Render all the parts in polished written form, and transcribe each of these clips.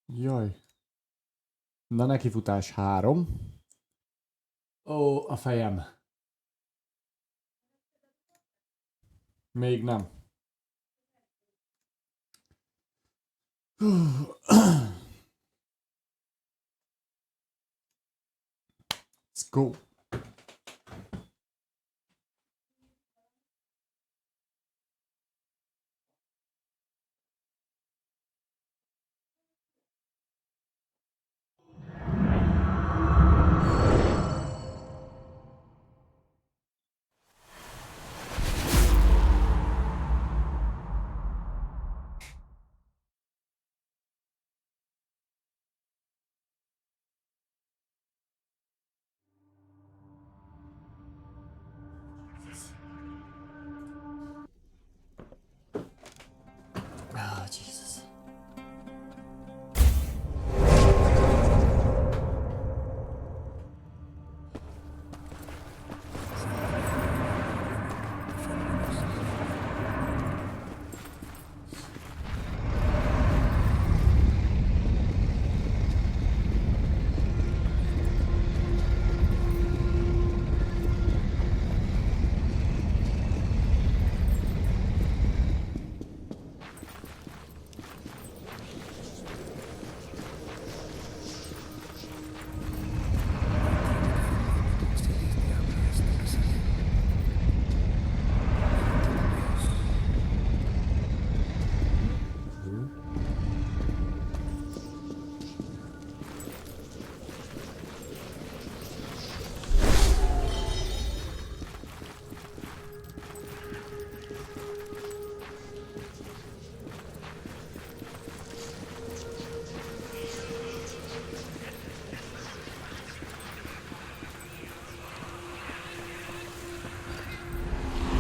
Jaj. Na, nekifutás 3. Ó, a fejem. Még nem. Let's go. Oh, Jesus.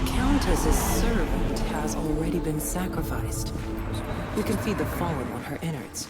Countess's servant has already been sacrificed. We can feed the fallen on her innards.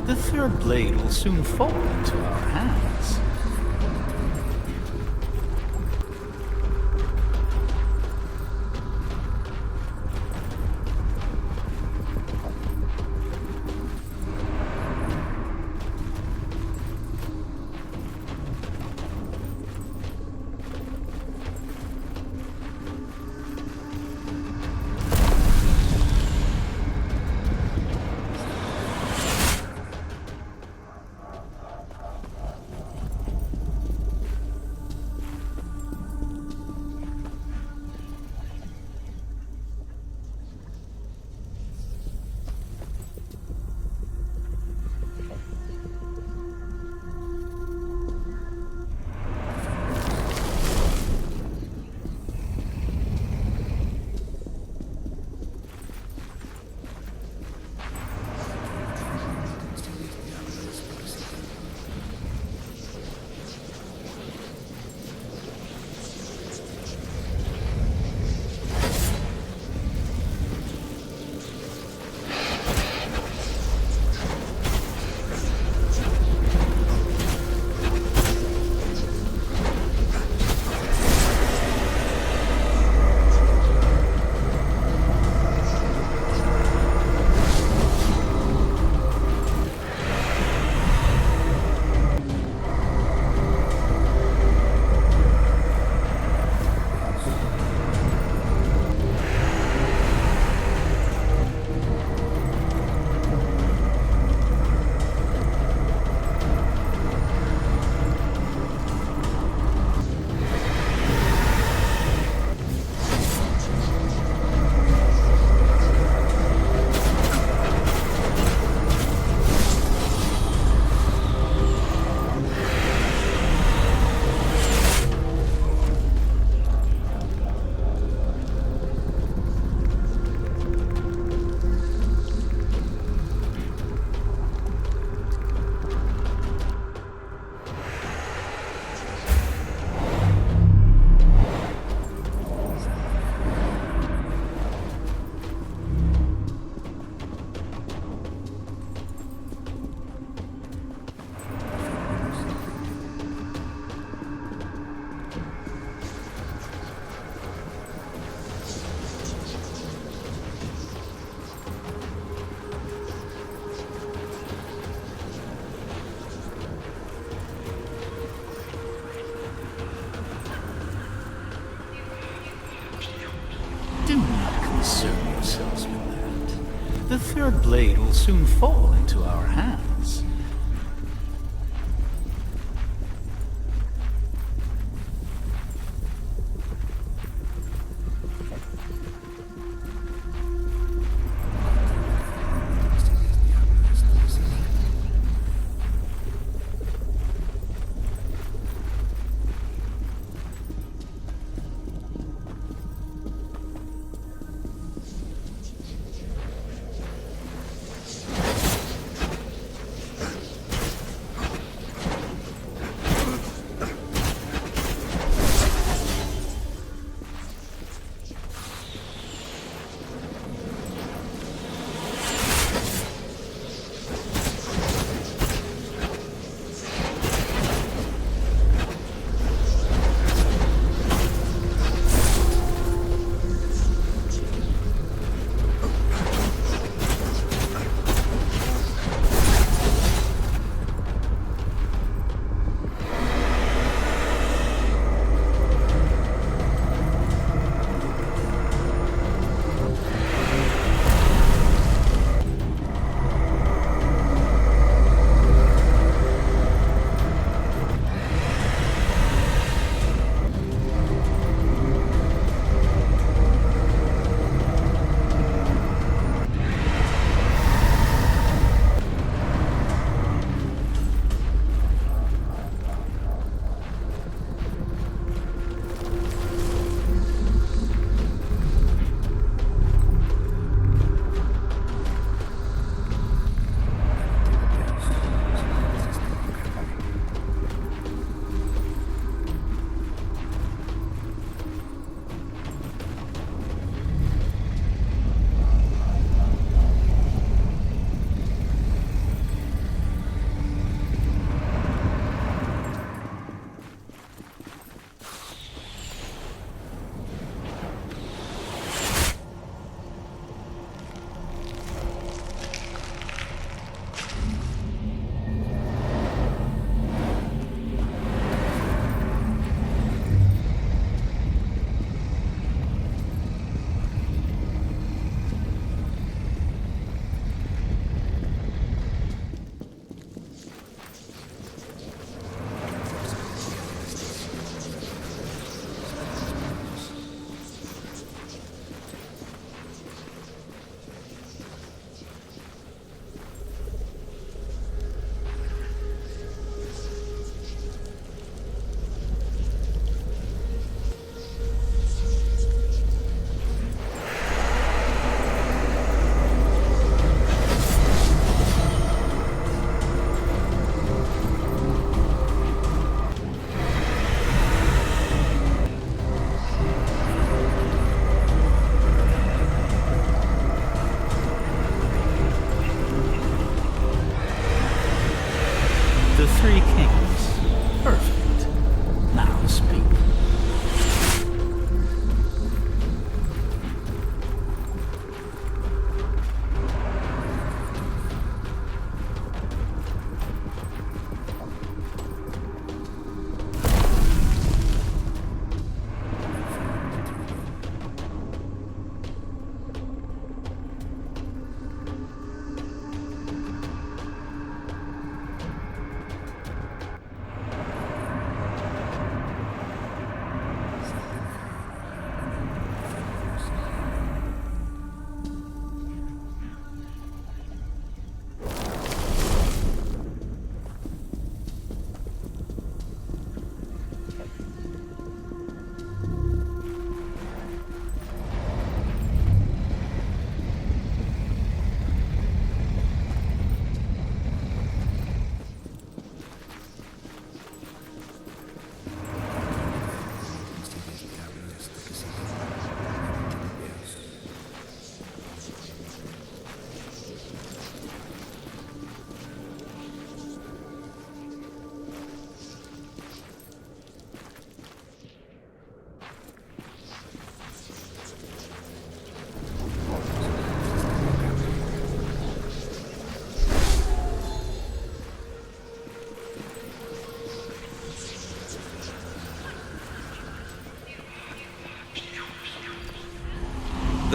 The third blade will soon fall into our hands. concern yourselves with that. The third blade will soon fall into our hands.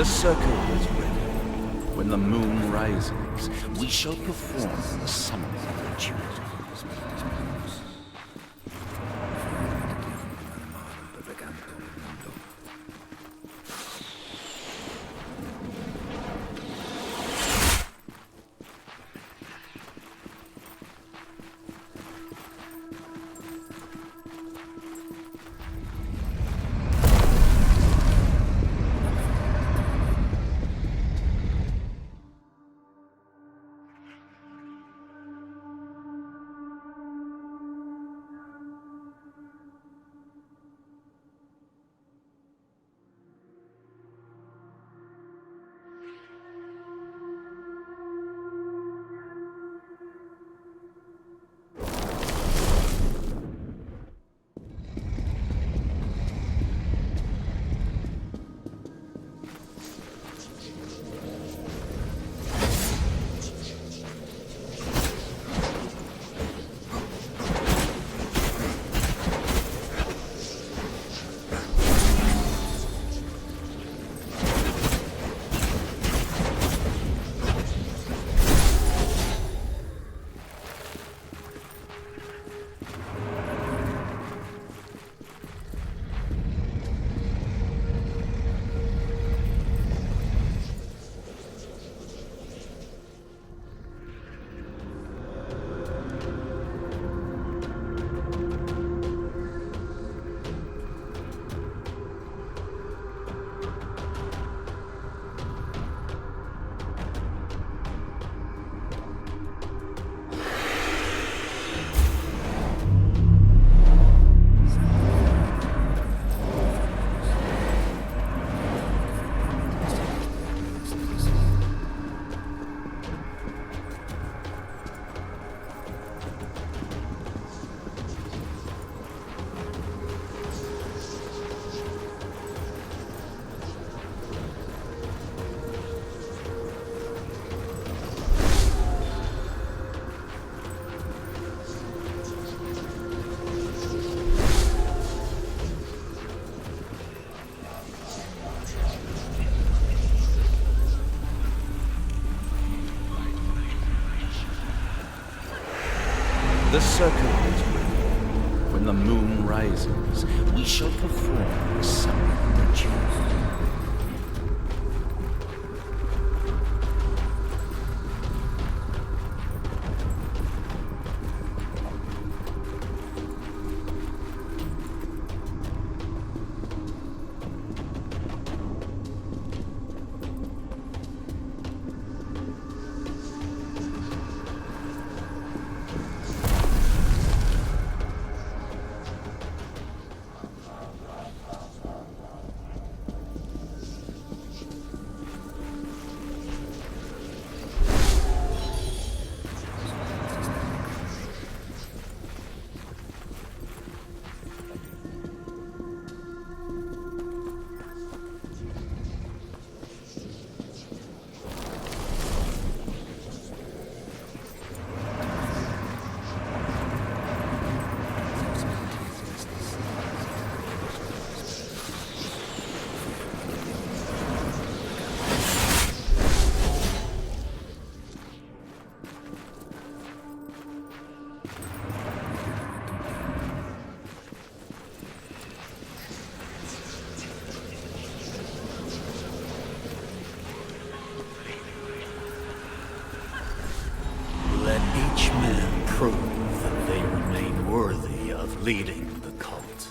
The circle is ready. When the moon rises, we shall perform the summoning ritual. The circle is ready. When the moon rises, we shall perform the summoning ritual. Prove that they remain worthy of leading the cult.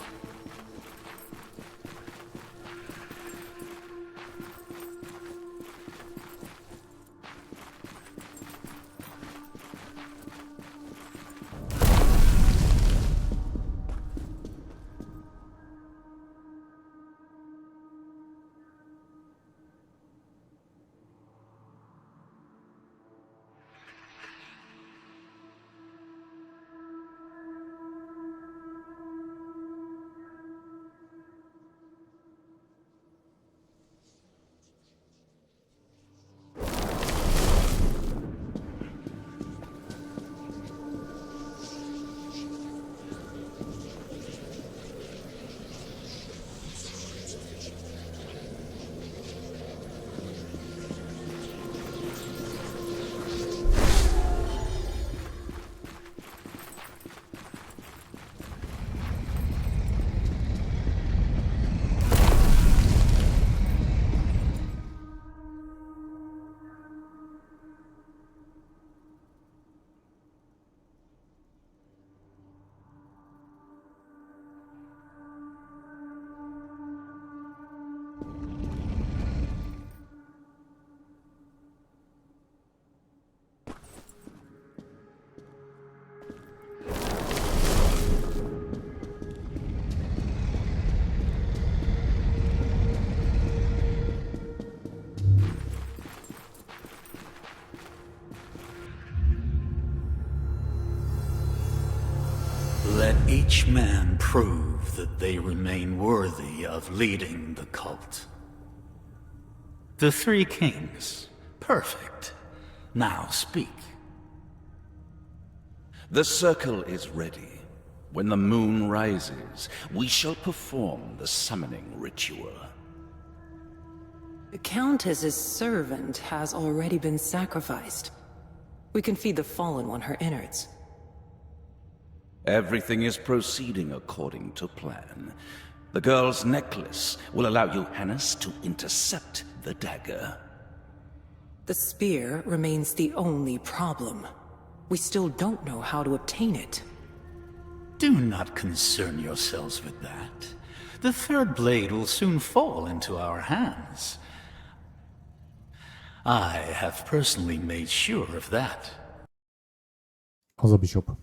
each man prove that they remain worthy of leading the cult. The three kings. Perfect. Now speak. The circle is ready. When the moon rises, we shall perform the summoning ritual. The Countess's servant has already been sacrificed. We can feed the fallen one her innards. Everything is proceeding according to plan. The girl's necklace will allow Johannes to intercept the dagger. The spear remains the only problem. We still don't know how to obtain it. Do not concern yourselves with that. The third blade will soon fall into our hands. I have personally made sure of that. Az a bishop.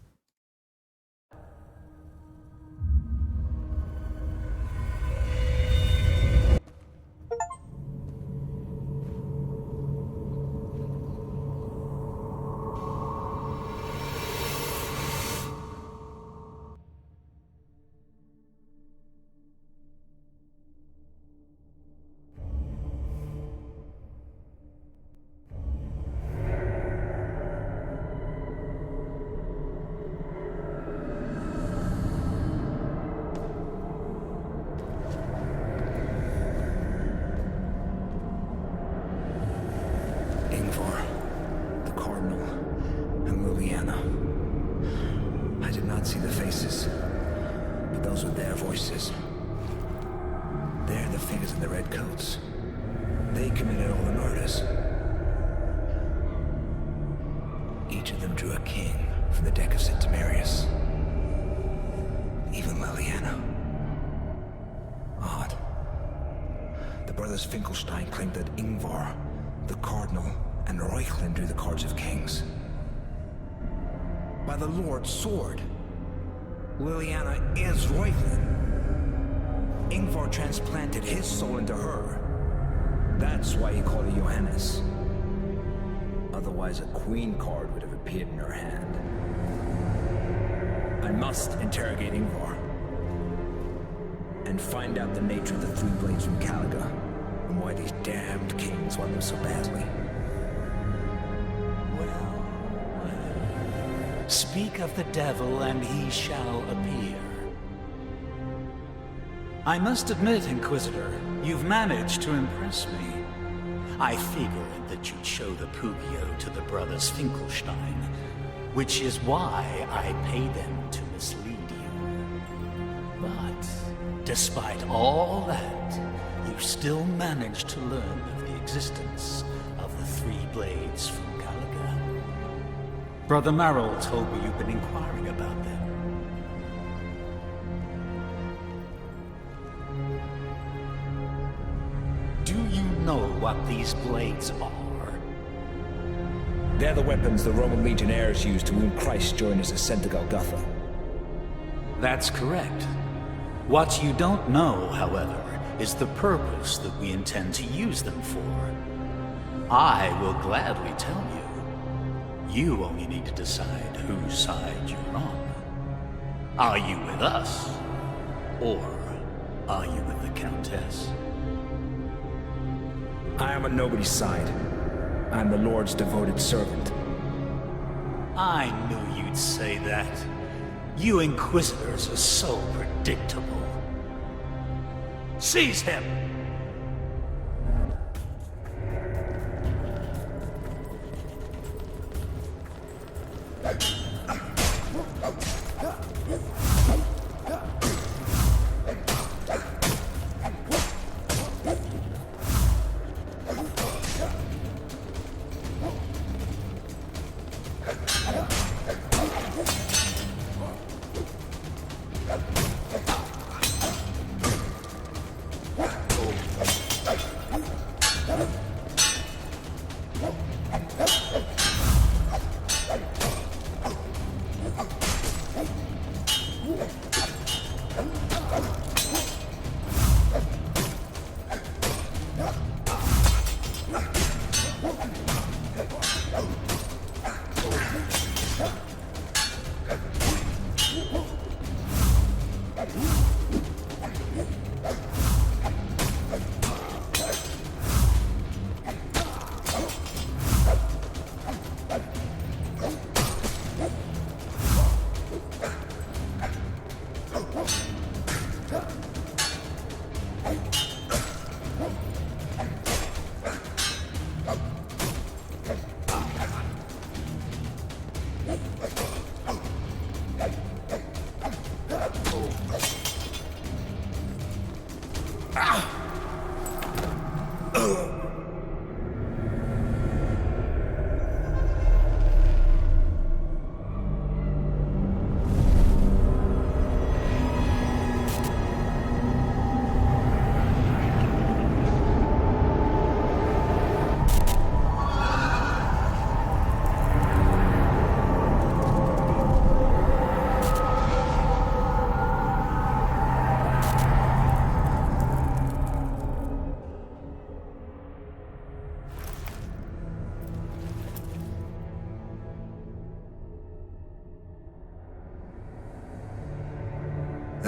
See the faces, but those were their voices. They're the figures in the red coats. They committed all the murders. Each of them drew a king from the deck of St. Timerius. Even Liliana. Odd. The brothers Finkelstein claimed that Ingvar, the Cardinal, and Reuchlin drew the cards of kings. By the Lord's sword. Liliana is Reuchlin. Ingvar transplanted his soul into her. That's why he called her Johannes. Otherwise, a queen card would have appeared in her hand. I must interrogate Ingvar. And find out the nature of the three blades from Caliga, and why these damned kings want them so badly. Speak of the devil and he shall appear. I must admit, Inquisitor, you've managed to impress me. I figured that you'd show the Pugio to the brothers Finkelstein, which is why I paid them to mislead you. But despite all that, you still managed to learn of the existence of the three blades from Caliga. Brother Marrow told me you've been inquiring about them. Do you know what these blades are? They're the weapons the Roman legionnaires used to wound Christ during his ascent to Golgotha. That's correct. What you don't know, however, is the purpose that we intend to use them for. I will gladly tell you. You only need to decide whose side you're on. Are you with us? Or are you with the Countess? I am on nobody's side. I'm the Lord's devoted servant. I knew you'd say that. You Inquisitors are so predictable. Seize him!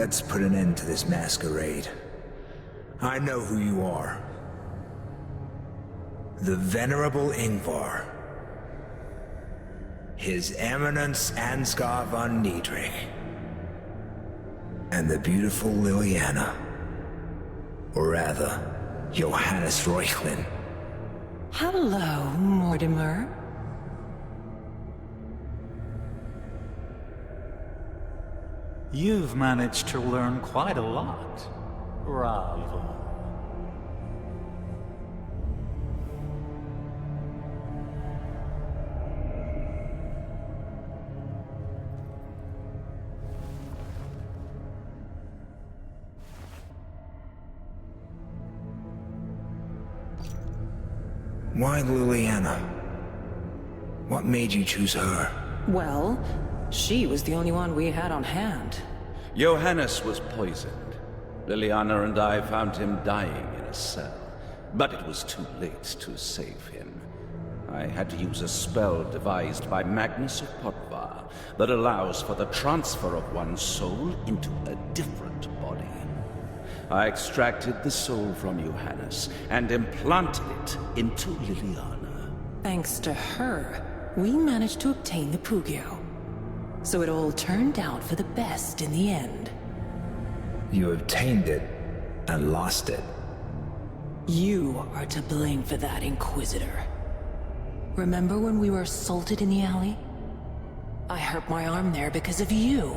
let's put an end to this masquerade. I know who you are. The Venerable Ingvar. His Eminence Ansgar von Niedrig. And the beautiful Liliana. Or rather, Johannes Reuchlin. Hello, Mortimer. You've managed to learn quite a lot. Bravo. Why Liliana? What made you choose her? Well, she was the only one we had on hand. Johannes was poisoned. Liliana and I found him dying in a cell, but it was too late to save him. I had to use a spell devised by Magnus of Pottvar that allows for the transfer of one's soul into a different body. I extracted the soul from Johannes and implanted it into Liliana. Thanks to her, we managed to obtain the Pugio. So it all turned out for the best in the end. You obtained it and lost it. You are to blame for that, Inquisitor. Remember when we were assaulted in the alley? I hurt my arm there because of you.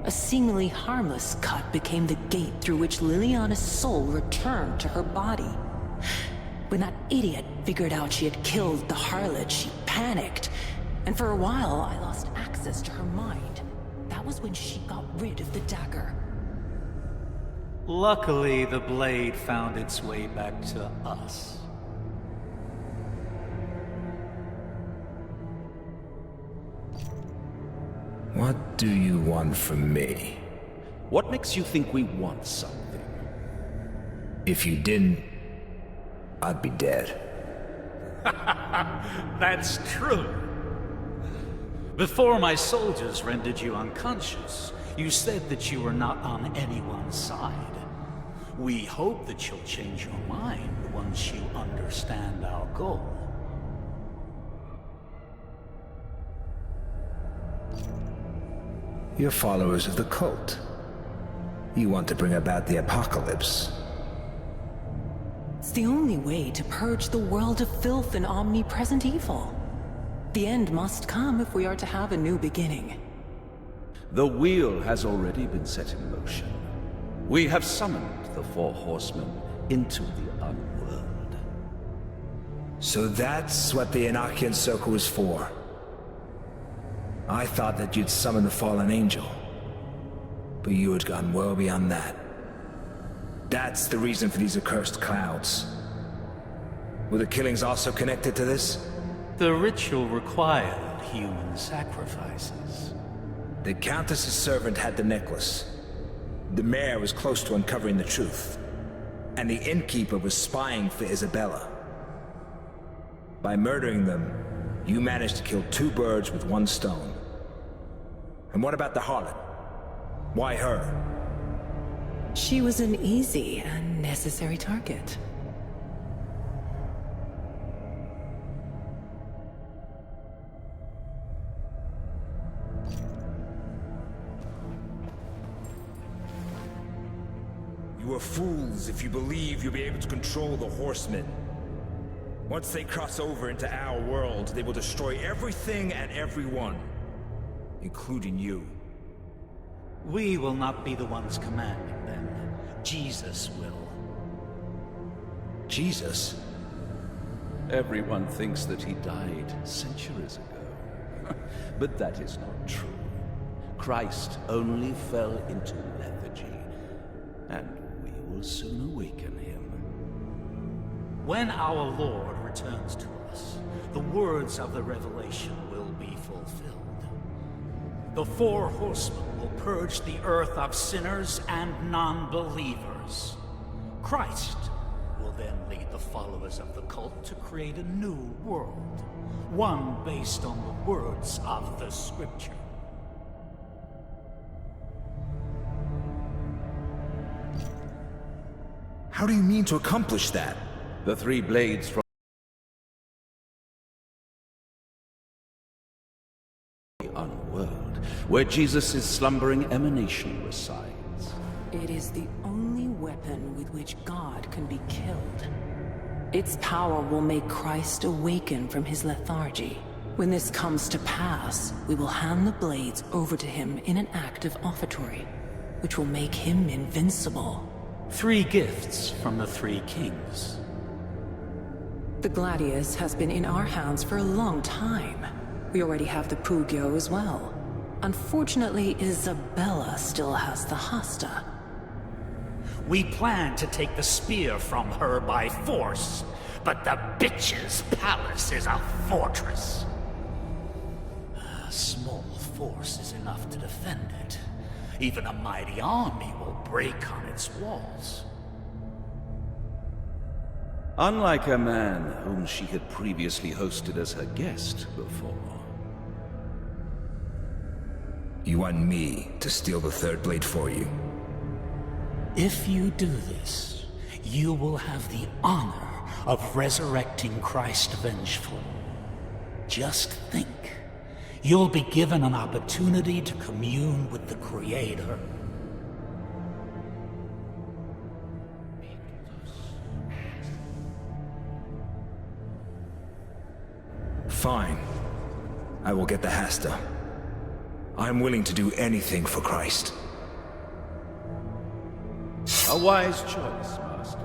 A seemingly harmless cut became the gate through which Liliana's soul returned to her body. When that idiot figured out she had killed the harlot, she panicked. And for a while, I lost access to her mind. That was when she got rid of the dagger. Luckily, the blade found its way back to us. What do you want from me? What makes you think we want something? If you didn't, I'd be dead. That's true. Before my soldiers rendered you unconscious, you said that you were not on anyone's side. We hope that you'll change your mind once you understand our goal. You're followers of the cult. You want to bring about the apocalypse. It's the only way to purge the world of filth and omnipresent evil. The end must come if we are to have a new beginning. The wheel has already been set in motion. We have summoned the Four Horsemen into the Unworld. So that's what the Enochian Circle is for. I thought that you'd summon the fallen angel. But you had gone well beyond that. That's the reason for these accursed clouds. Were the killings also connected to this? The ritual required human sacrifices. The Countess's servant had the necklace. The mayor was close to uncovering the truth. And the innkeeper was spying for Isabella. By murdering them, you managed to kill two birds with one stone. And what about the harlot? Why her? She was an easy and necessary target. You are fools if you believe you'll be able to control the Horsemen. Once they cross over into our world, they will destroy everything and everyone, including you. We will not be the ones commanding them. Jesus will. Jesus? Everyone thinks that he died centuries ago. But that is not true. Christ only fell into lethargy, and we will soon awaken him. When our Lord returns to us, the words of the Revelation will be fulfilled. The Four Horsemen will purge the earth of sinners and non-believers. Christ will then lead the followers of the cult to create a new world, one based on the words of the Scripture. How do you mean to accomplish that? The three blades from the unworld, where Jesus' slumbering emanation resides. It is the only weapon with which God can be killed. Its power will make Christ awaken from his lethargy. When this comes to pass, we will hand the blades over to him in an act of offertory, which will make him invincible. 3 gifts from the 3 kings. The Gladius has been in our hands for a long time. We already have the Pugio as well. Unfortunately, Isabella still has the Hasta. We plan to take the spear from her by force, but the bitch's palace is a fortress. A small force is enough to defend it. Even a mighty army will break on its walls. Unlike a man whom she had previously hosted as her guest before. You want me to steal the third blade for you? If you do this, you will have the honor of resurrecting Christ Vengeful. Just think. You'll be given an opportunity to commune with the Creator. Fine. I will get the Hasta. I'm willing to do anything for Christ. A wise choice, Master.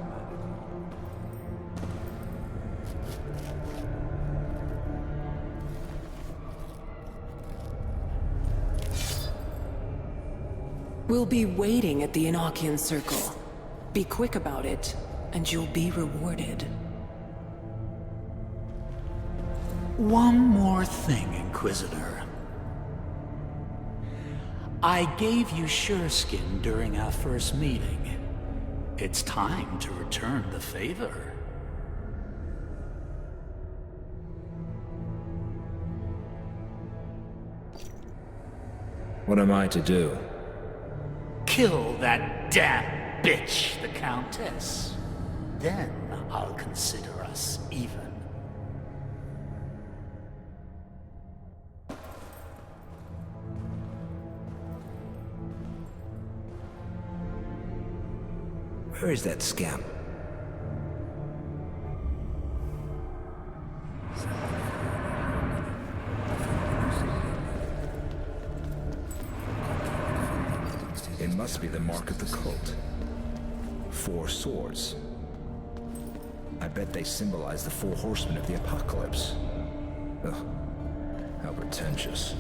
We'll be waiting at the Enochian Circle. Be quick about it, and you'll be rewarded. One more thing, Inquisitor. I gave you Sureskin during our first meeting. It's time to return the favor. What am I to do? Kill that damn bitch, the Countess. Then I'll consider us even. Where is that scamp? It must be the mark of the cult. 4 swords. I bet they symbolize the 4 horsemen of the apocalypse. Ugh, how pretentious.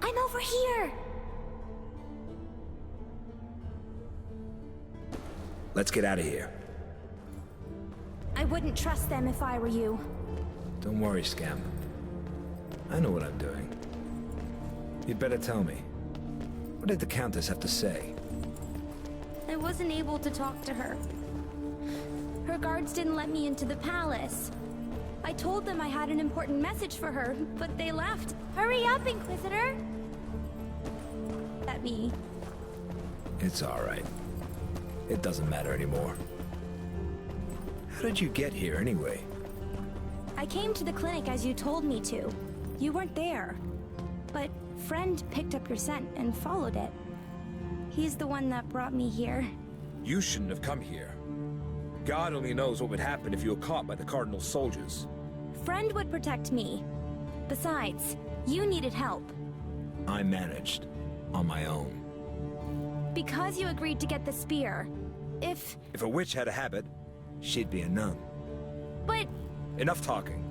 I'm over here! Let's get out of here. I wouldn't trust them if I were you. Don't worry, scamp. I know what I'm doing. You'd better tell me. What did the Countess have to say? I wasn't able to talk to her. Her guards didn't let me into the palace. I told them I had an important message for her, but they left. Hurry up, Inquisitor! At me. It's all right. It doesn't matter anymore. How did you get here, anyway? I came to the clinic as you told me to. You weren't there. But friend picked up your scent and followed it. He's the one that brought me here. You shouldn't have come here. God only knows what would happen if you were caught by the Cardinal's soldiers. Friend would protect me. Besides, you needed help. I managed. On my own. Because you agreed to get the spear. If a witch had a habit, she'd be a nun. But... Enough talking.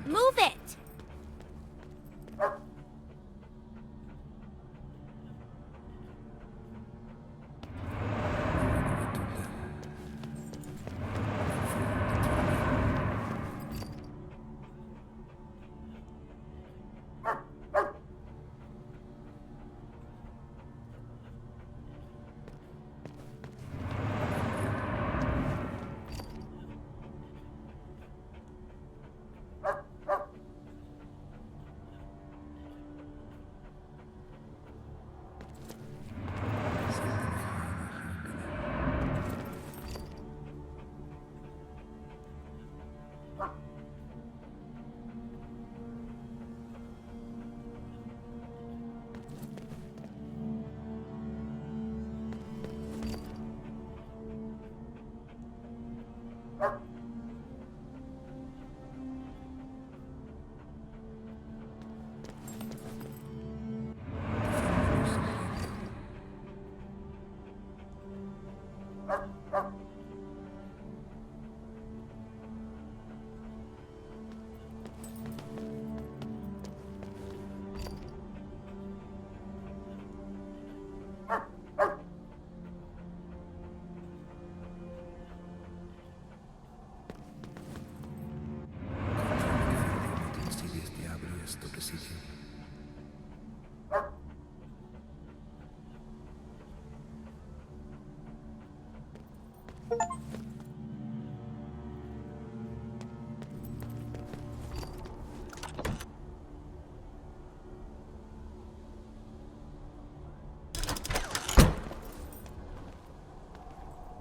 Move it!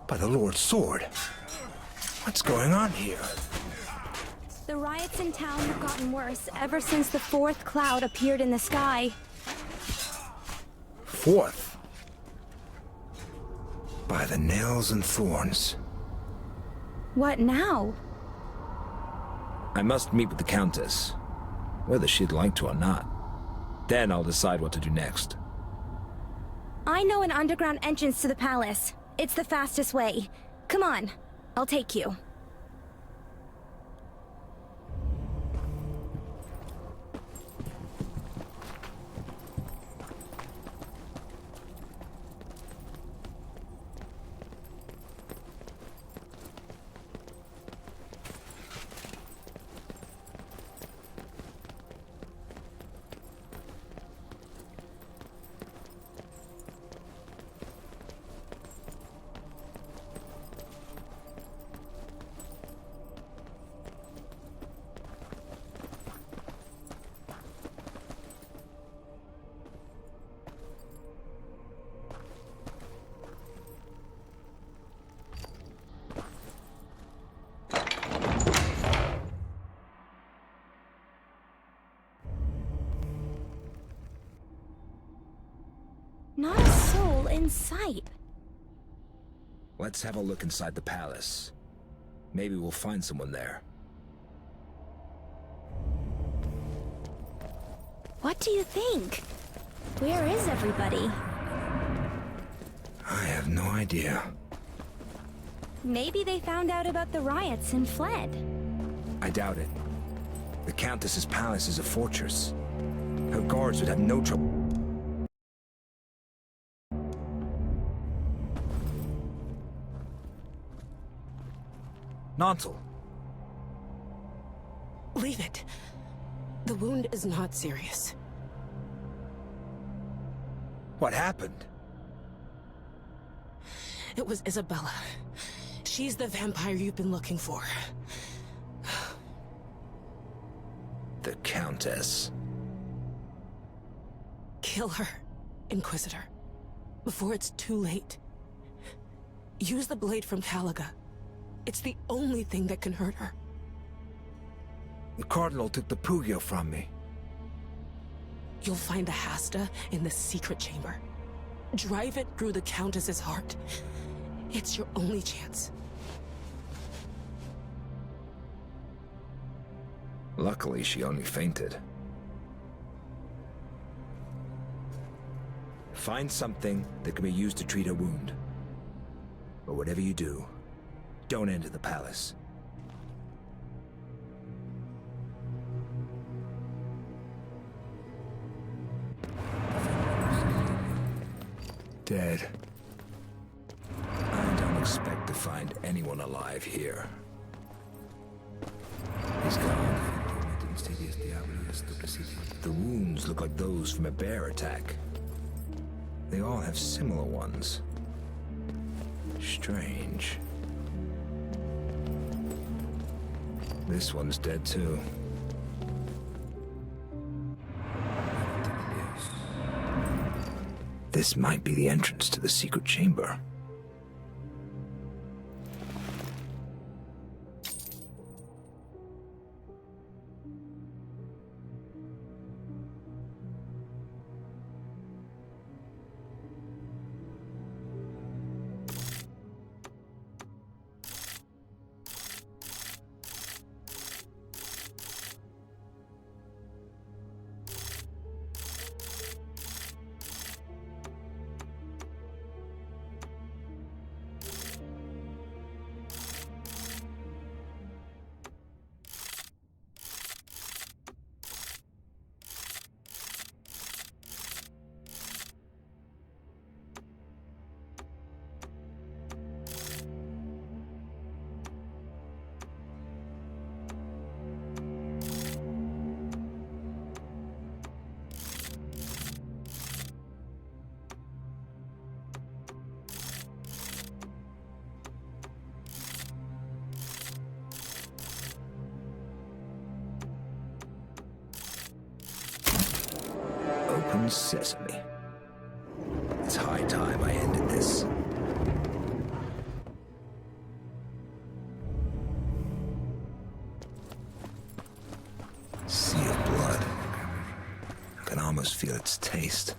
By the Lord's sword. What's going on here? The riots in town have gotten worse ever since the fourth cloud appeared in the sky. Fourth? By the nails and thorns. What now? I must meet with the Countess, whether she'd like to or not. Then I'll decide what to do next. I know an underground entrance to the palace. It's the fastest way. Come on, I'll take you. Not a soul in sight. Let's have a look inside the palace. Maybe we'll find someone there. What do you think? Where is everybody? I have no idea. Maybe they found out about the riots and fled. I doubt it. The Countess's palace is a fortress. Her guards would have no trouble. Nontal! Leave it. The wound is not serious. What happened? It was Isabella. She's the vampire you've been looking for. The Countess. Kill her, Inquisitor, before it's too late. Use the blade from Caliga. It's the only thing that can hurt her. The Cardinal took the Pugio from me. You'll find the Hasta in the secret chamber. Drive it through the Countess's heart. It's your only chance. Luckily, she only fainted. Find something that can be used to treat her wound. But whatever you do, don't enter the palace. dead. I don't expect to find anyone alive here. He's gone. The wounds look like those from a bear attack. They all have similar ones. Strange. This one's dead too. This might be the entrance to the secret chamber. Open sesame. It's high time I ended this. Sea of blood. I can almost feel its taste.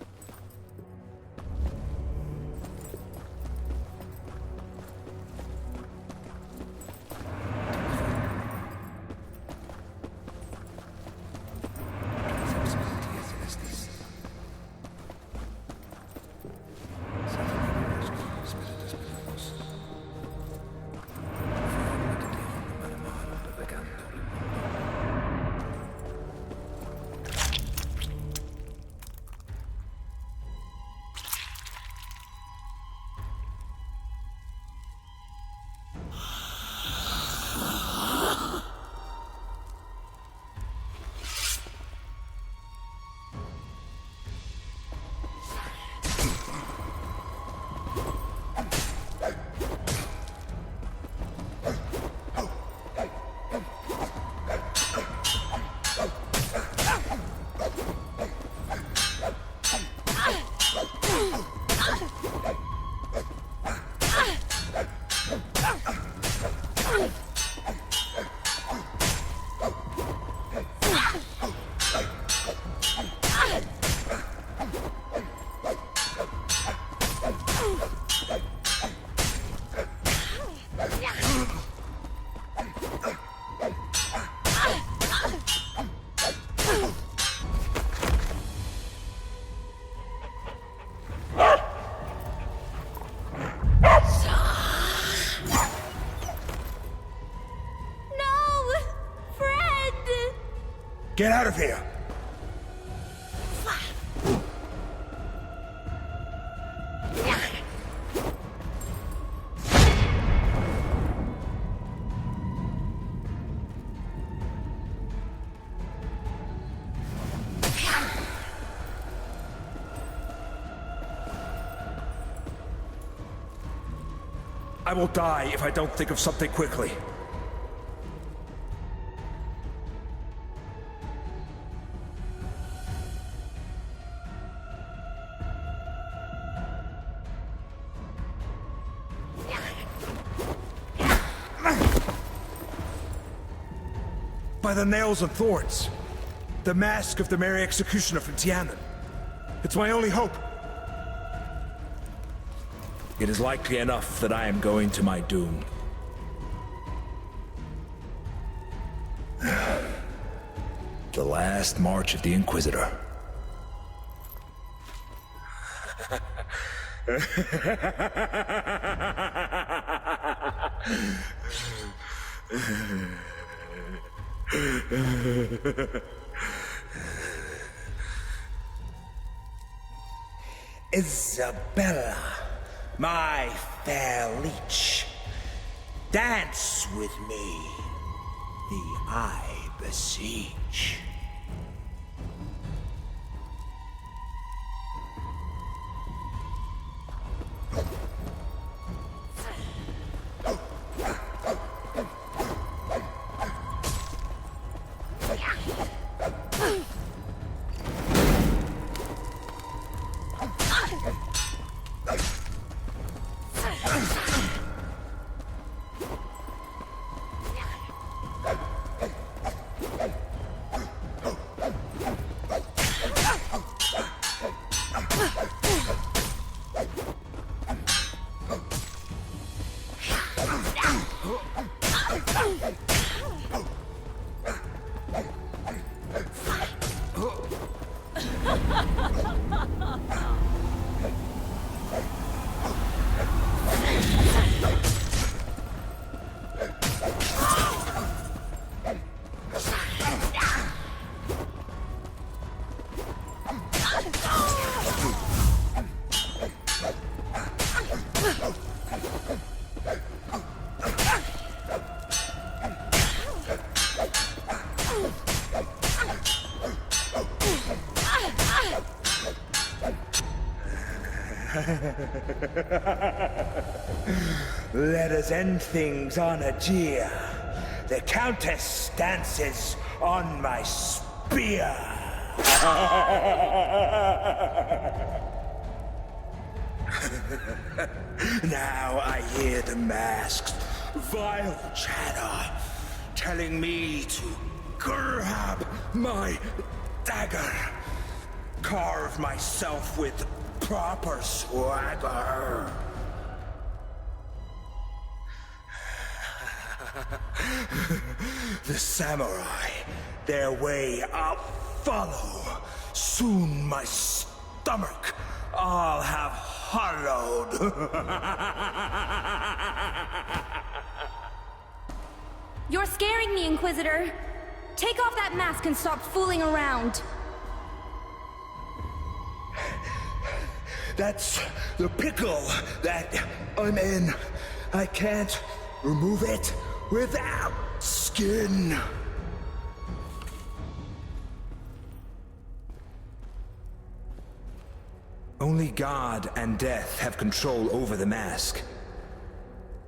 Get out of here! I will die if I don't think of something quickly. By the nails and thorns. The mask of the Merry Executioner from Tianan. It's my only hope. It is likely enough that I am going to my doom. The last march of the Inquisitor. Isabella, my fair leech, dance with me, the I beseech. Let us end things on a jeer. The Countess dances on my spear. Now I hear the mask's vile chatter, telling me to grab my dagger, carve myself with proper swagger. The samurai, their way I'll follow. Soon my stomach I'll have hollowed. You're scaring me, Inquisitor. Take off that mask and stop fooling around. That's the pickle that I'm in. I can't remove it without skin. Only God and death have control over the mask.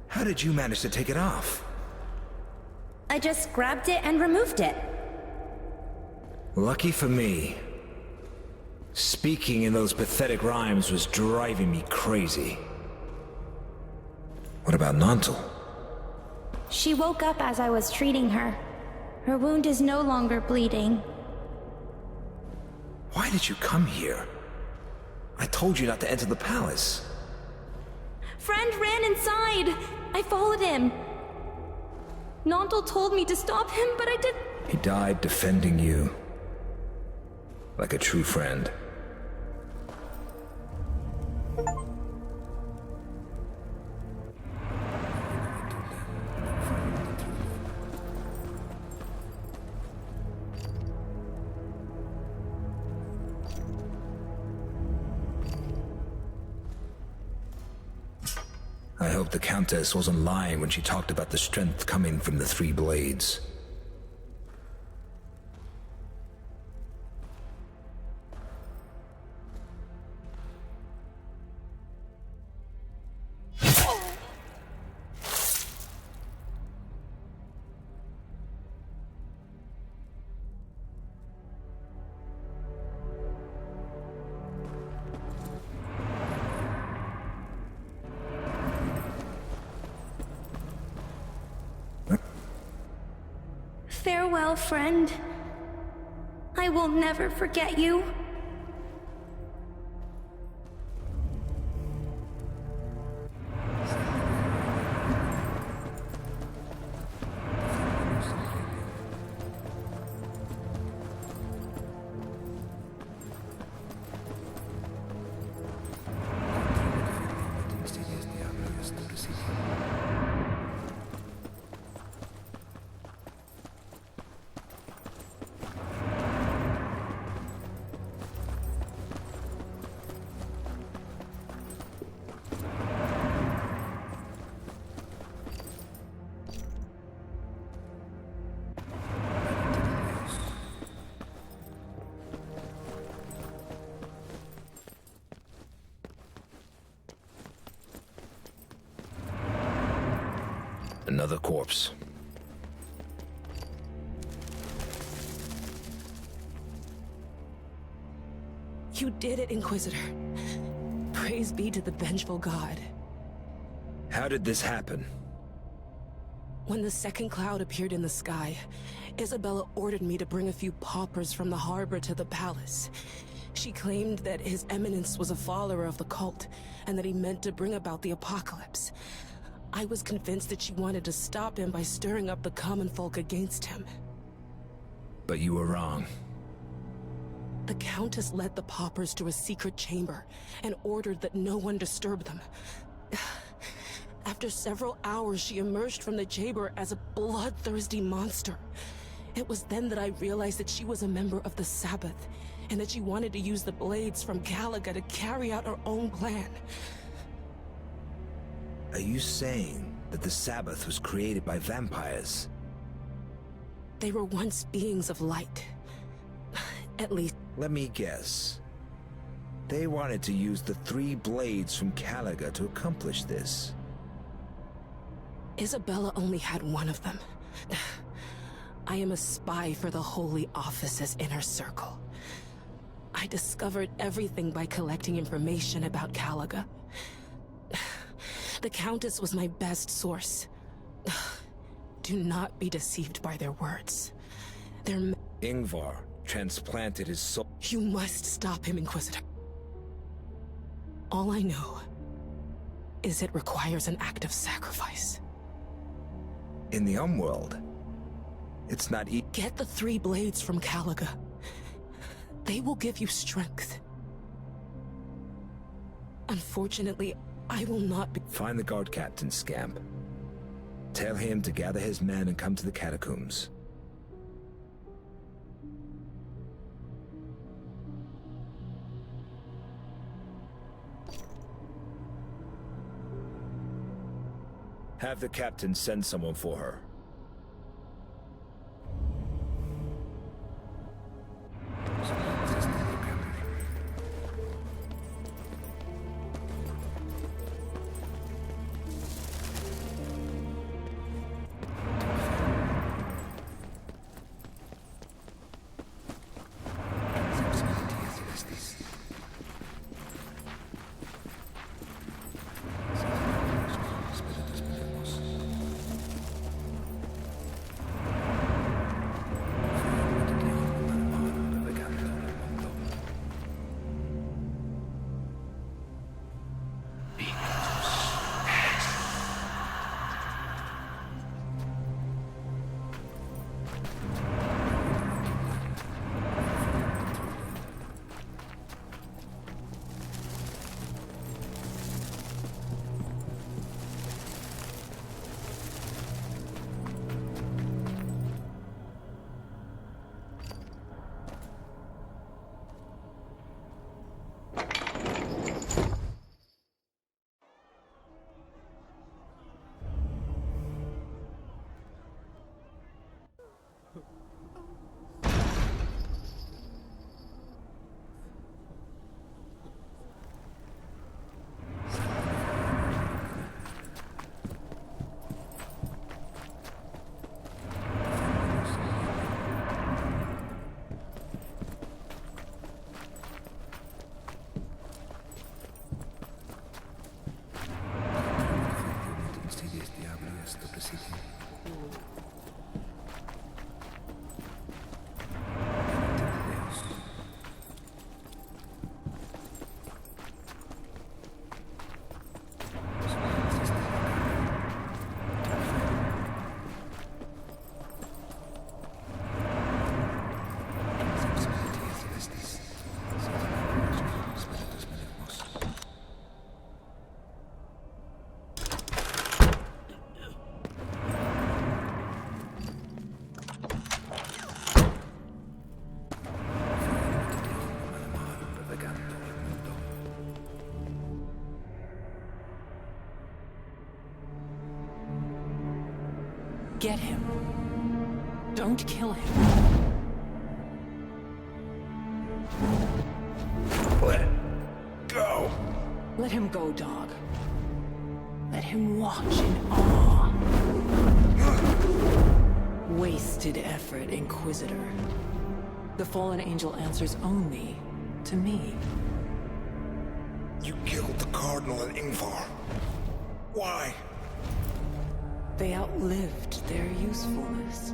How did you manage to take it off? I just grabbed it and removed it. Lucky for me. Speaking in those pathetic rhymes was driving me crazy. What about Nantal? She woke up as I was treating her. Her wound is no longer bleeding. Why did you come here? I told you not to enter the palace. Friend ran inside. I followed him. Nantal told me to stop him, but I didn't. He died defending you. Like a true friend. I hope the Countess wasn't lying when she talked about the strength coming from the three blades. Farewell, friend. I will never forget you. Another corpse. You did it, Inquisitor. Praise be to the vengeful god. How did this happen? When the second cloud appeared in the sky, Isabella ordered me to bring a few paupers from the harbor to the palace. She claimed that His Eminence was a follower of the cult, and that he meant to bring about the apocalypse. I was convinced that she wanted to stop him by stirring up the common folk against him. But you were wrong. The Countess led the paupers to a secret chamber and ordered that no one disturb them. After several hours, she emerged from the chamber as a bloodthirsty monster. It was then that I realized that she was a member of the Sabbath, and that she wanted to use the blades from Calaga to carry out her own plan. Are you saying that the Sabbath was created by vampires? They were once beings of light. At least... Let me guess. They wanted to use the 3 blades from Calaga to accomplish this. Isabella only had one of them. I am a spy for the Holy Office's inner circle. I discovered everything by collecting information about Calaga. The Countess was my best source. Do not be deceived by their words. Ingvar transplanted his soul. You must stop him, Inquisitor. All I know is it requires an act of sacrifice. In the Umworld, it's not Get the 3 blades from Calaga. They will give you strength. Unfortunately, I will not be... Find the guard captain, Scamp. Tell him to gather his men and come to the catacombs. Have the captain send someone for her. Get him. Don't kill him. Let go! Let him go, dog. Let him watch in awe. Wasted effort, Inquisitor. The fallen angel answers only to me. You killed the Cardinal and Ingvar. Why? They outlived their usefulness.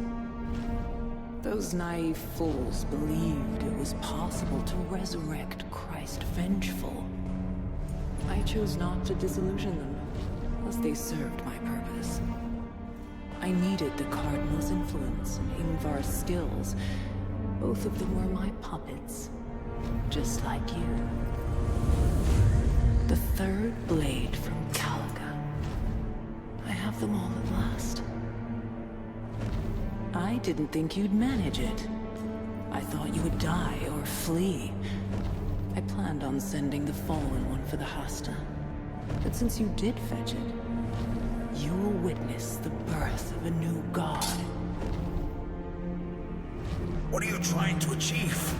Those naive fools believed it was possible to resurrect Christ vengeful. I chose not to disillusion them, as they served my purpose. I needed the Cardinal's influence and Ingvar's skills. Both of them were my puppets, just like you. The third blade from Calaga. I have them all at last. I didn't think you'd manage it. I thought you would die or flee. I planned on sending the fallen one for the Hasta. But since you did fetch it, you will witness the birth of a new god. What are you trying to achieve?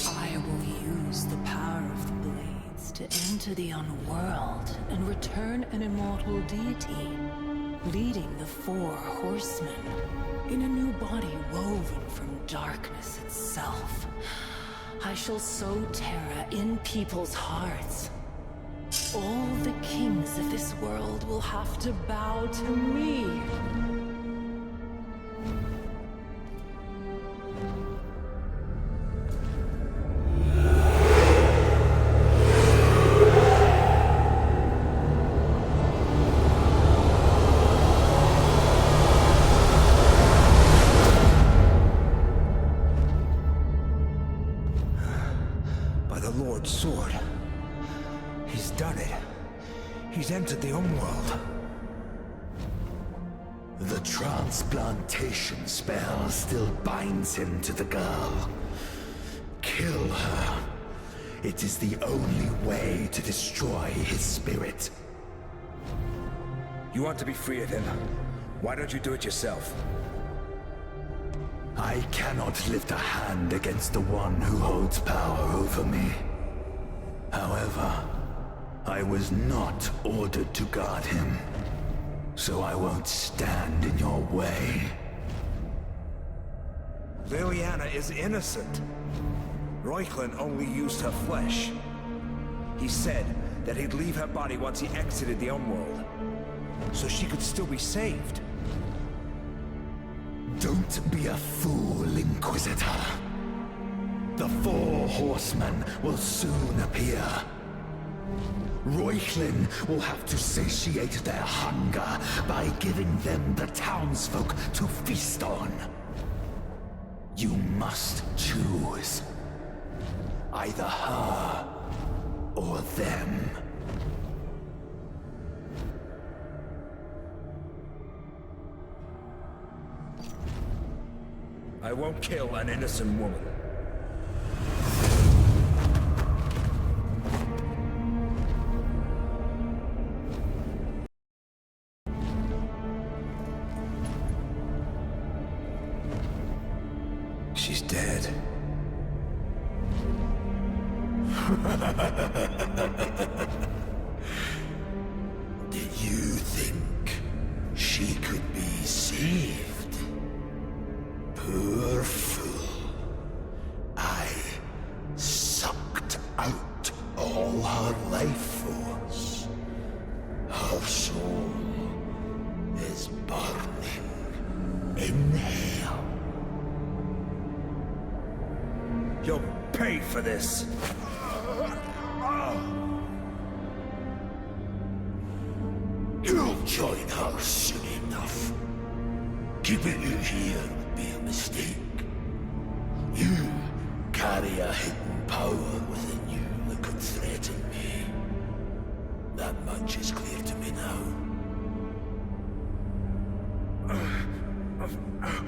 I will use the power of the blades to enter the unworld and return an immortal deity, leading the 4 horsemen in a new body woven from darkness itself. I shall sow terror in people's hearts. All the kings of this world will have to bow to me. By the Lord's sword. He's done it. He's entered the Homeworld. The transplantation spell still binds him to the girl. Kill her. It is the only way to destroy his spirit. You want to be free of him? Why don't you do it yourself? I cannot lift a hand against the one who holds power over me. However, I was not ordered to guard him, so I won't stand in your way. Liliana is innocent. Reuchlin only used her flesh. He said that he'd leave her body once he exited the Homeworld, so she could still be saved. Don't be a fool, Inquisitor. The 4 horsemen will soon appear. Reuchlin will have to satiate their hunger by giving them the townsfolk to feast on. You must choose. Either her or them. I won't kill an innocent woman. She's dead. Did you think she could be saved? Poor fool. I sucked out all her life force. Her soul is burning in hell. You'll pay for this. You'll join her soon enough. Keeping you here would be a mistake. You carry a hidden power within you that could threaten me. That much is clear to me now.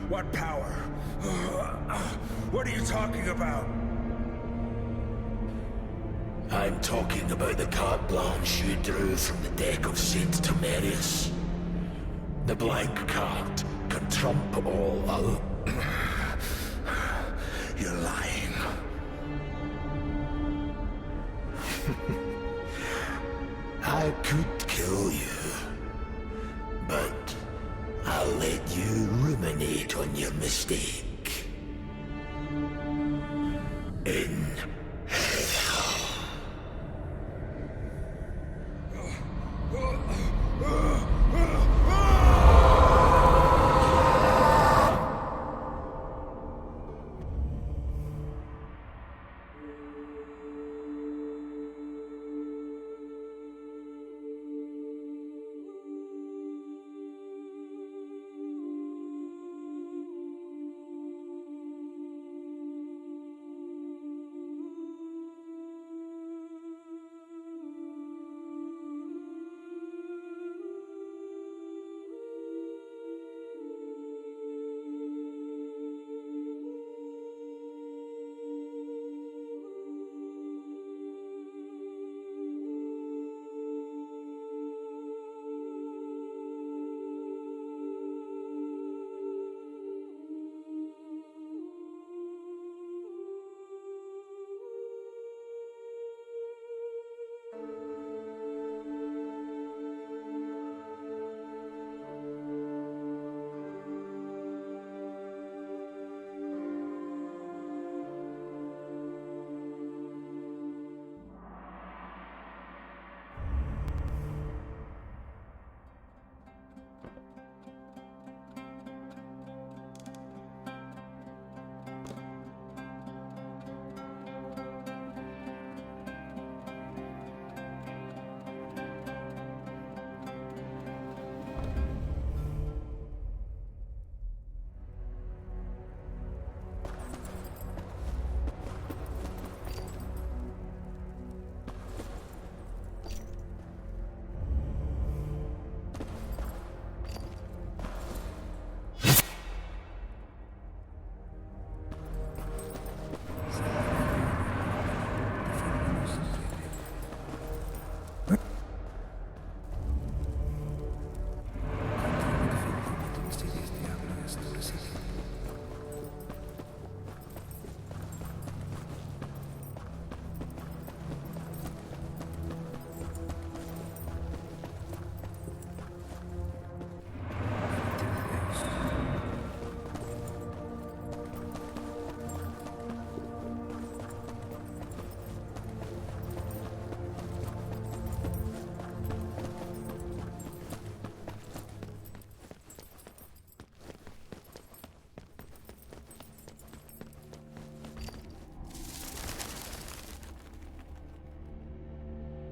What power? What are you talking about? I'm talking about the carte blanche you drew from the deck of Saint Temerius. The blank card can trump all out. You're lying. I could kill mistake. In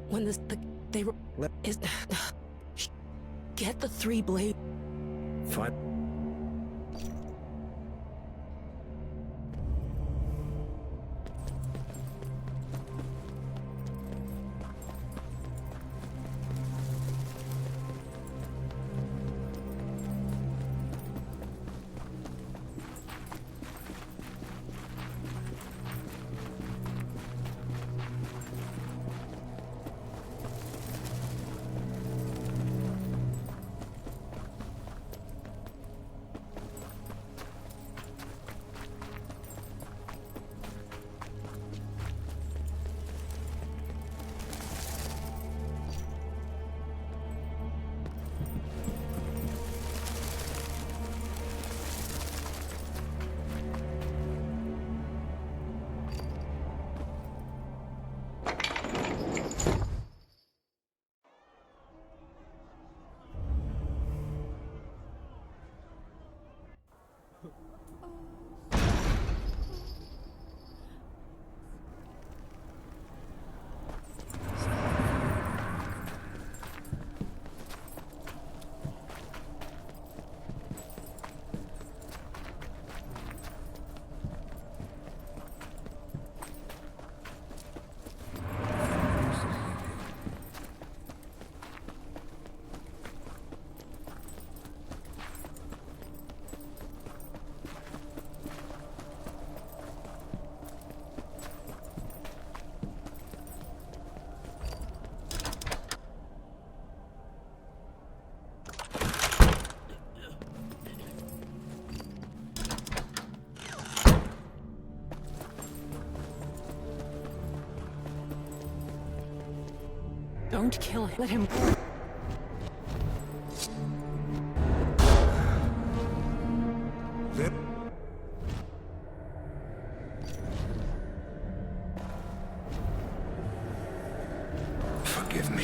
when they were is get the 3 blade. Fine. Don't kill him. Let him go. forgive me.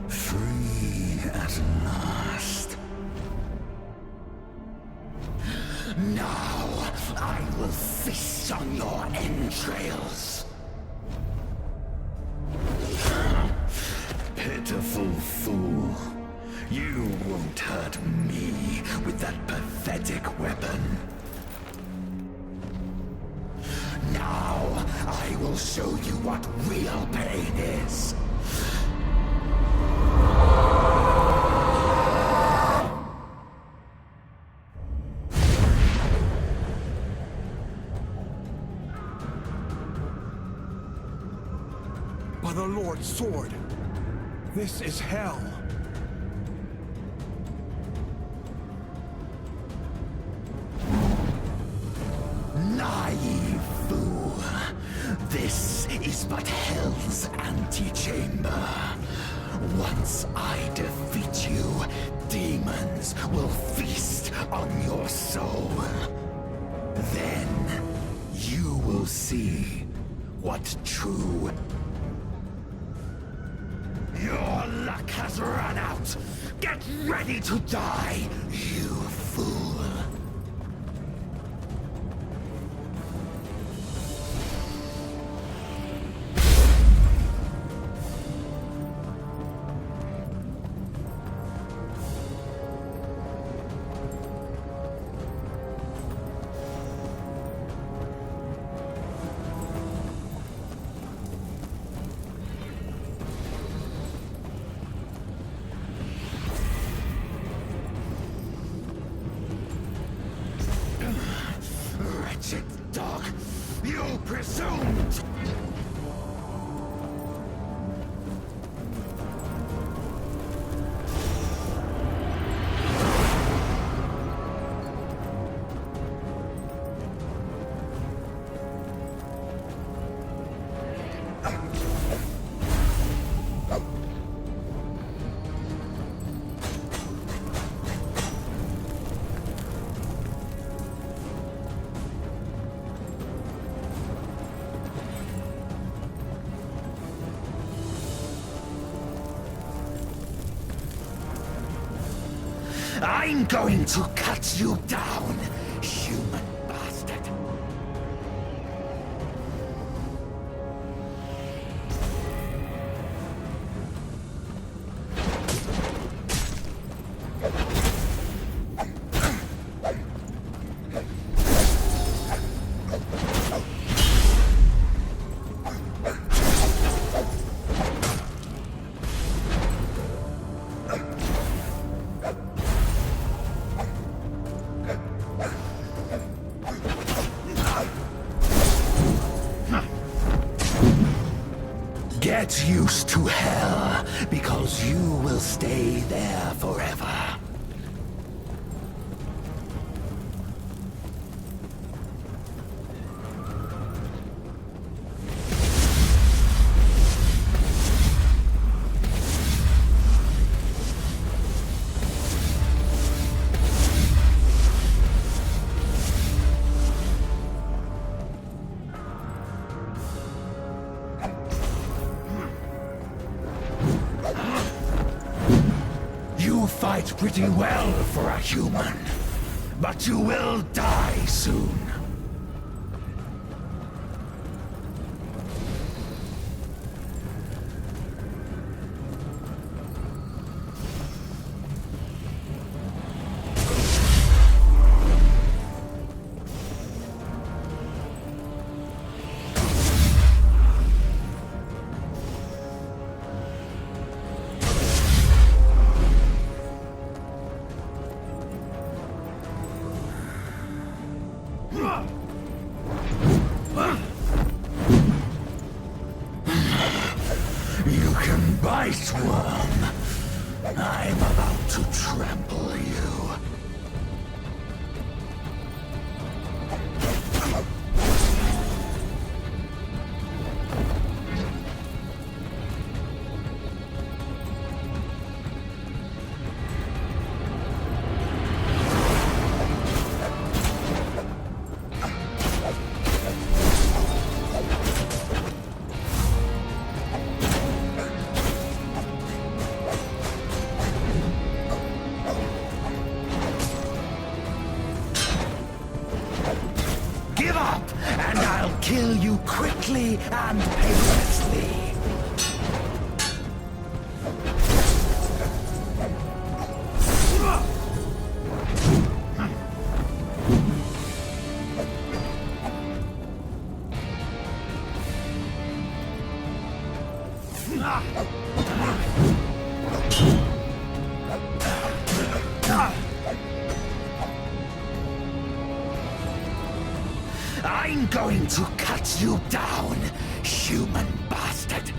Free at last. Now I will feast on your entrails. Pitiful fool. You won't hurt me with that pathetic weapon. Now I will show you what real pain is. By the Lord's sword, this is hell. Naive fool. This is but hell's antechamber. Once I defeat you, demons will feast on your soul. Then you will see what true... Your luck has run out. Get ready to die, you fool. Wretched dog! You presumed! I'm going to cut you down, human bastard. Get used to hell, because you will stay there forever. You fight pretty well for a human, but you will die soon. You can bite, worm. I'm about to trample you. Give up, and I'll kill you quickly and painlessly. I'm going to cut you down, human bastard!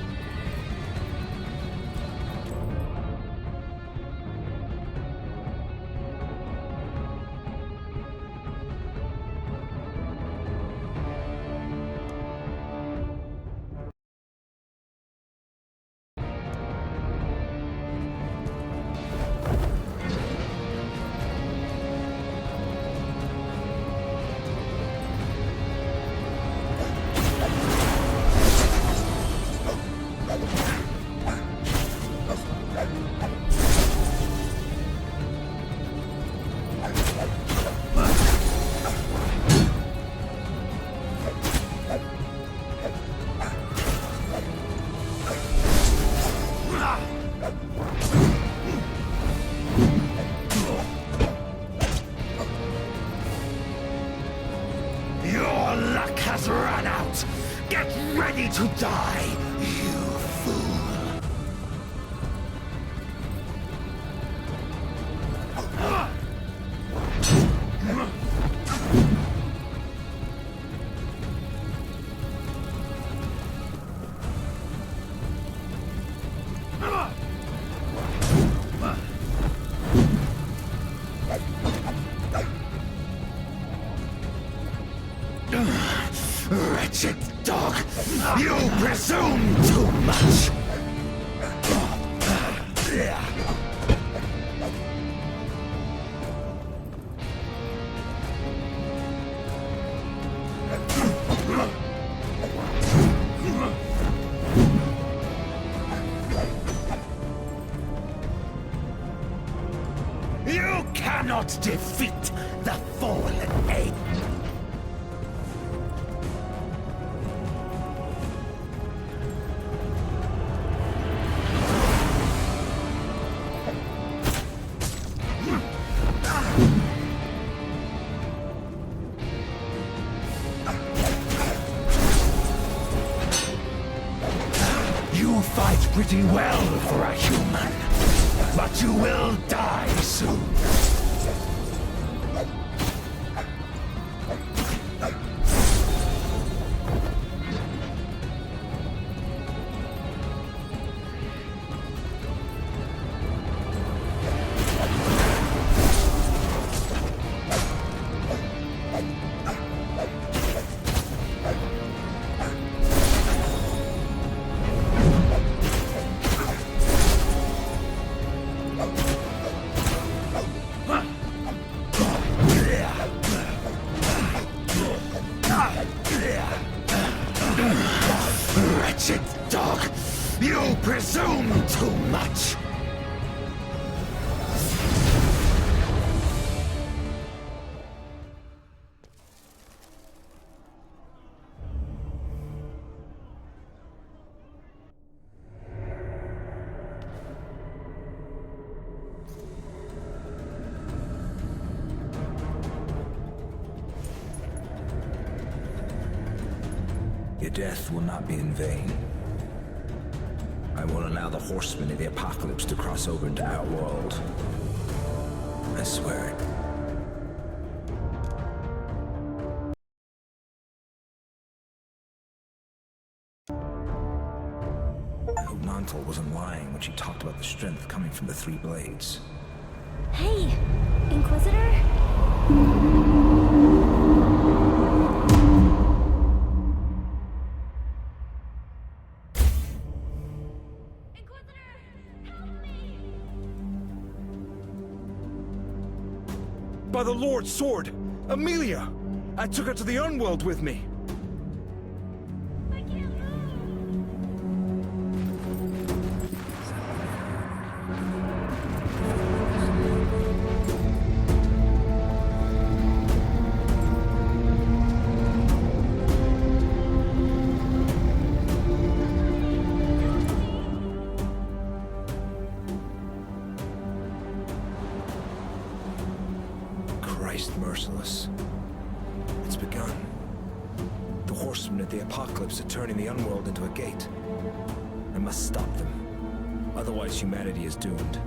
Has run out! Get ready to die, you fool! Wretched dog! You presume too much! You cannot defeat the fallen ape! You fight pretty well for a human, but you will die soon. Wretched dog! You presume too much! Your death will not be in vain. I won't allow the horsemen of the apocalypse to cross over into our world. I swear it. I hope Nantal wasn't lying when she talked about the strength coming from the three blades. Hey, Inquisitor? By the Lord's sword! Amelia! I took her to the Unworld with me! I can't move! horsemen of the apocalypse are turning the Unworld into a gate. I must stop them. Otherwise, humanity is doomed.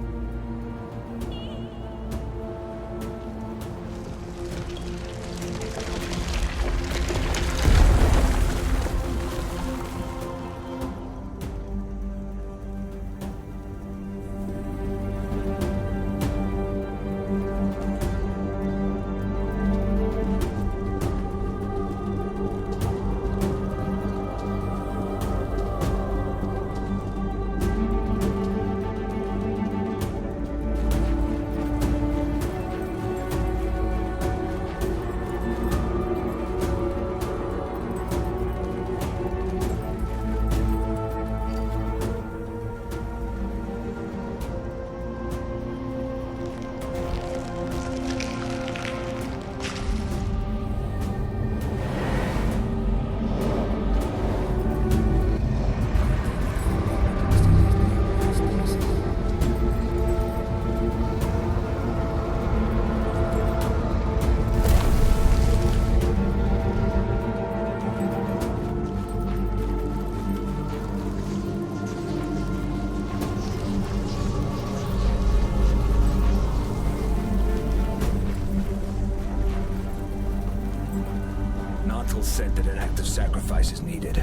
Said that an act of sacrifice is needed.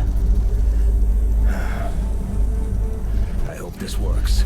I hope this works.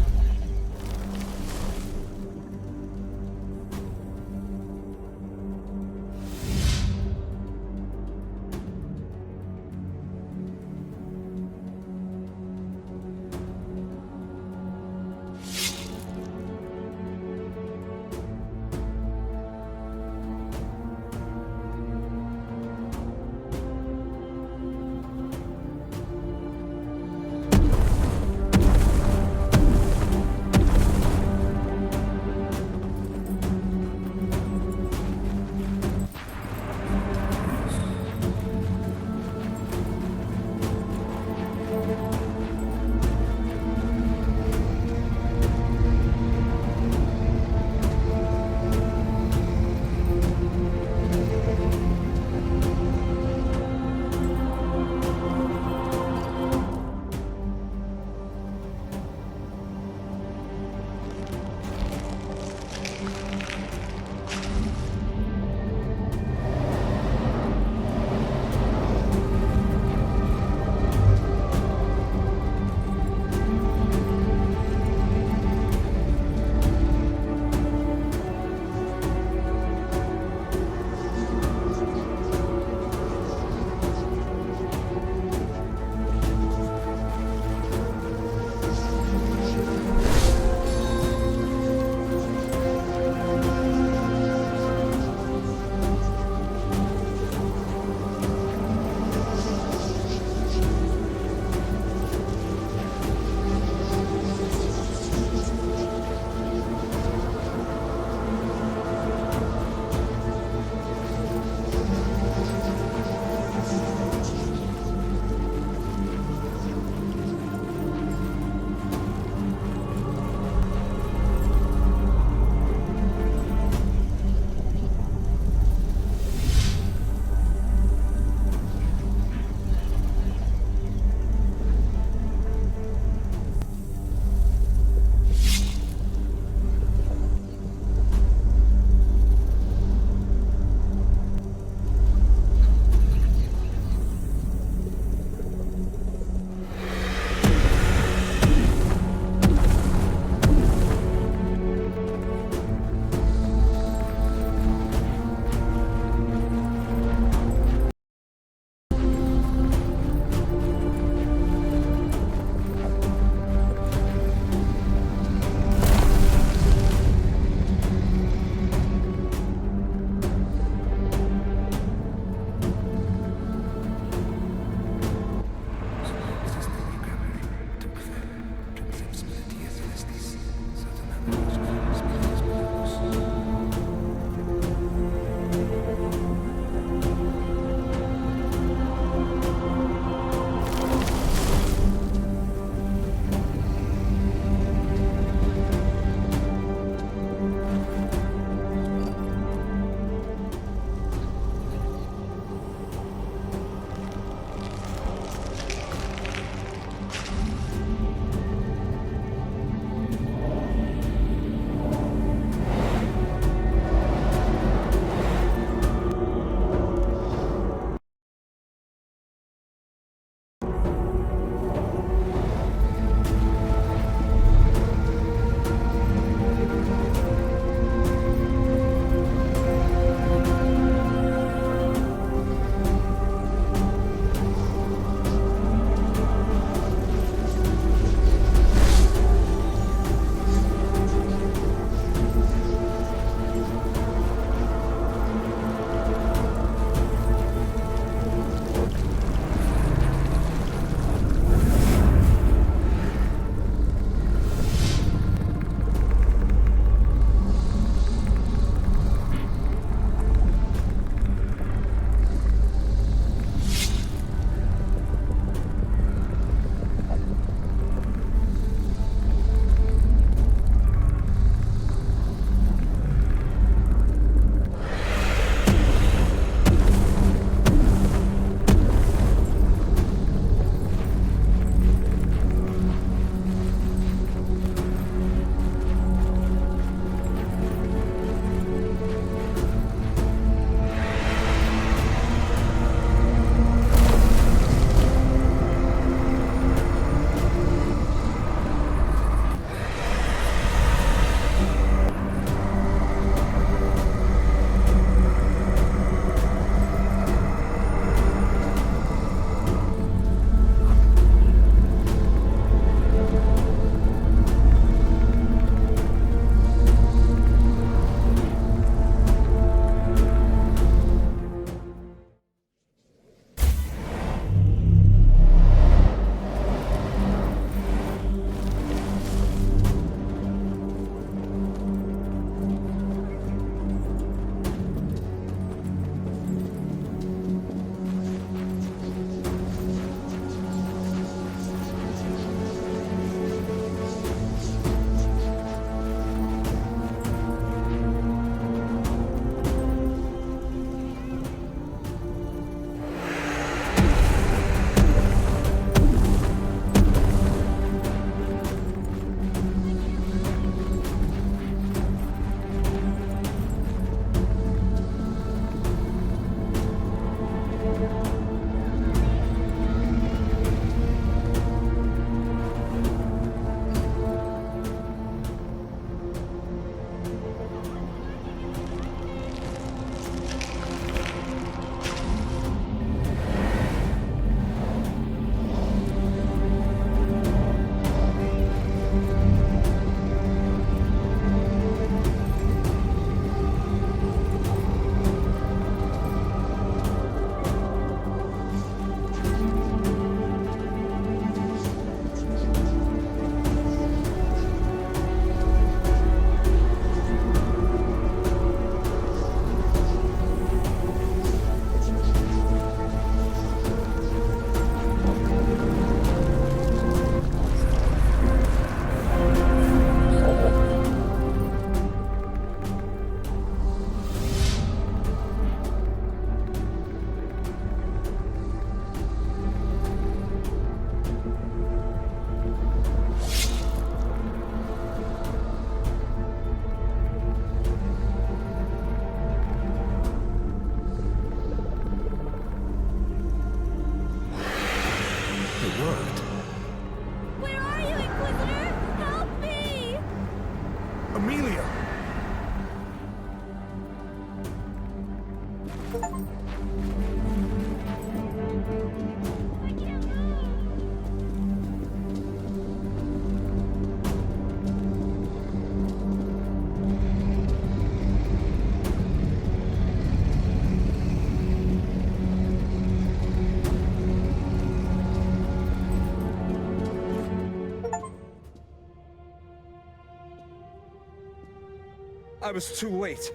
I was too late.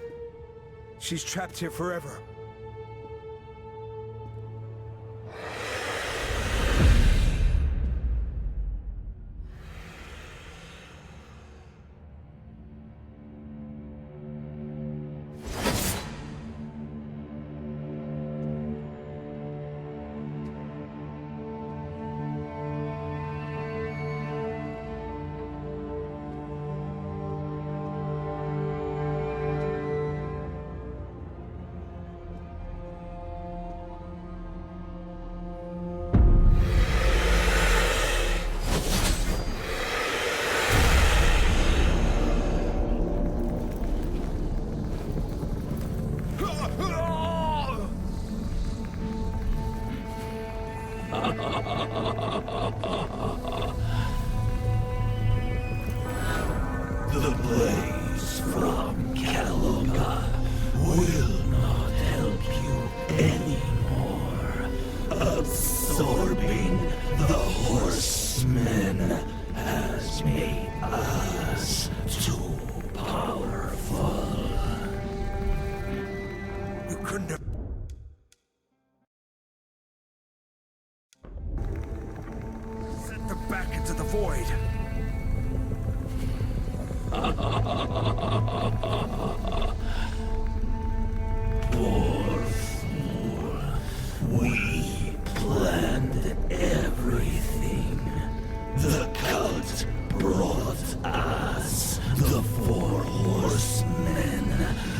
She's trapped here forever. The blaze from Caloga will not help you anymore. Absorbing the horsemen has made us too powerful. You couldn't have... sent them back into the void. Poor fool. We planned everything. The cult brought us the four horsemen,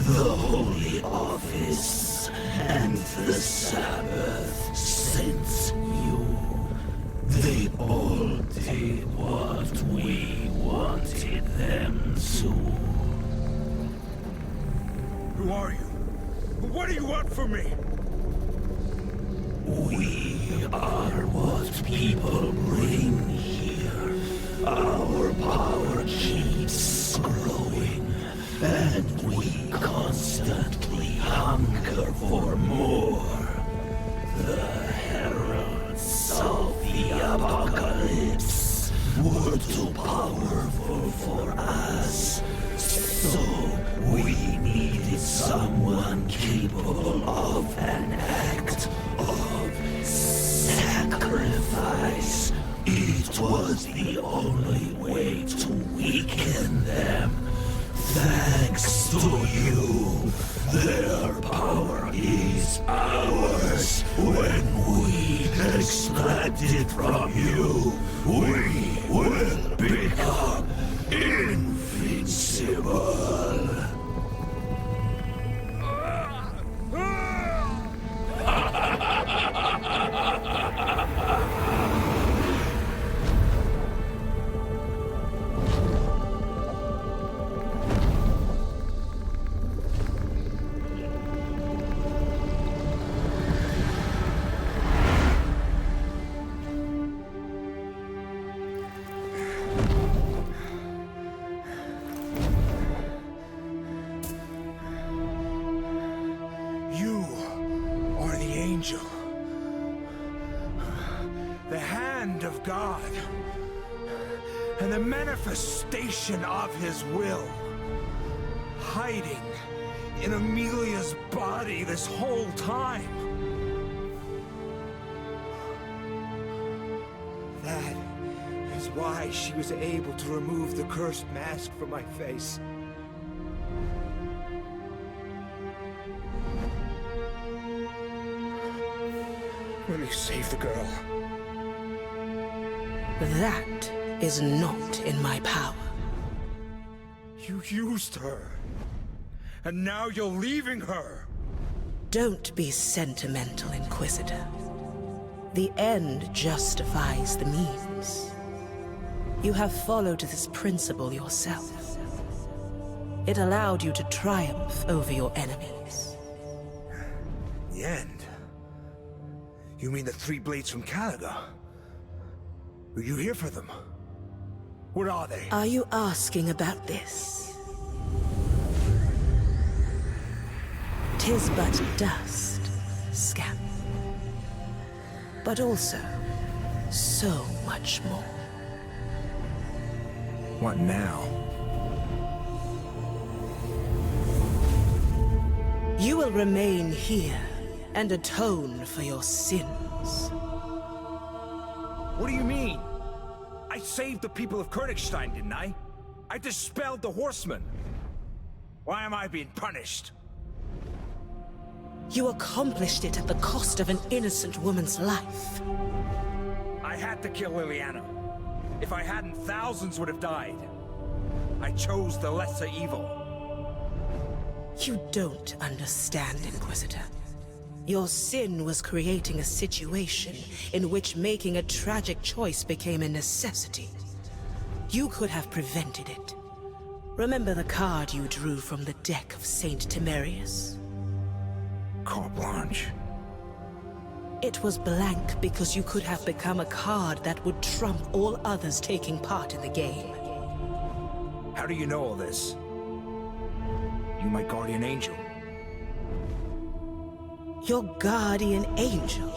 the holy office, and the Sabbath sent you. They all did what we wanted them to. Who are you? What do you want from me? We are what people bring here. Our power keeps growing, and we constantly hunger for more. The heralds of the apocalypse were too powerful for us, so we needed someone capable of an act of sacrifice. It was the only way to weaken them. Thanks to you, their power is ours. When we extract it from you, we will become invincible. The hand of God, and the manifestation of his will, hiding in Amelia's body this whole time. That is why she was able to remove the cursed mask from my face. Let me save the girl. That is not in my power. You used her. And now you're leaving her. Don't be sentimental, Inquisitor. The end justifies the means. You have followed this principle yourself. It allowed you to triumph over your enemies. The end? You mean the three blades from Calaga? Were you here for them? What are they? Are you asking about this? 'Tis but dust, scamp. But also, so much more. What now? You will remain here and atone for your sins. What do you mean? I saved the people of Königstein, didn't I? I dispelled the horsemen. Why am I being punished? You accomplished it at the cost of an innocent woman's life. I had to kill Liliana. If I hadn't, thousands would have died. I chose the lesser evil. You don't understand, Inquisitor. Your sin was creating a situation in which making a tragic choice became a necessity. You could have prevented it. Remember the card you drew from the deck of Saint Timerius? Carte blanche. It was blank because you could have become a card that would trump all others taking part in the game. How do you know all this? You my guardian angel. Your guardian angel?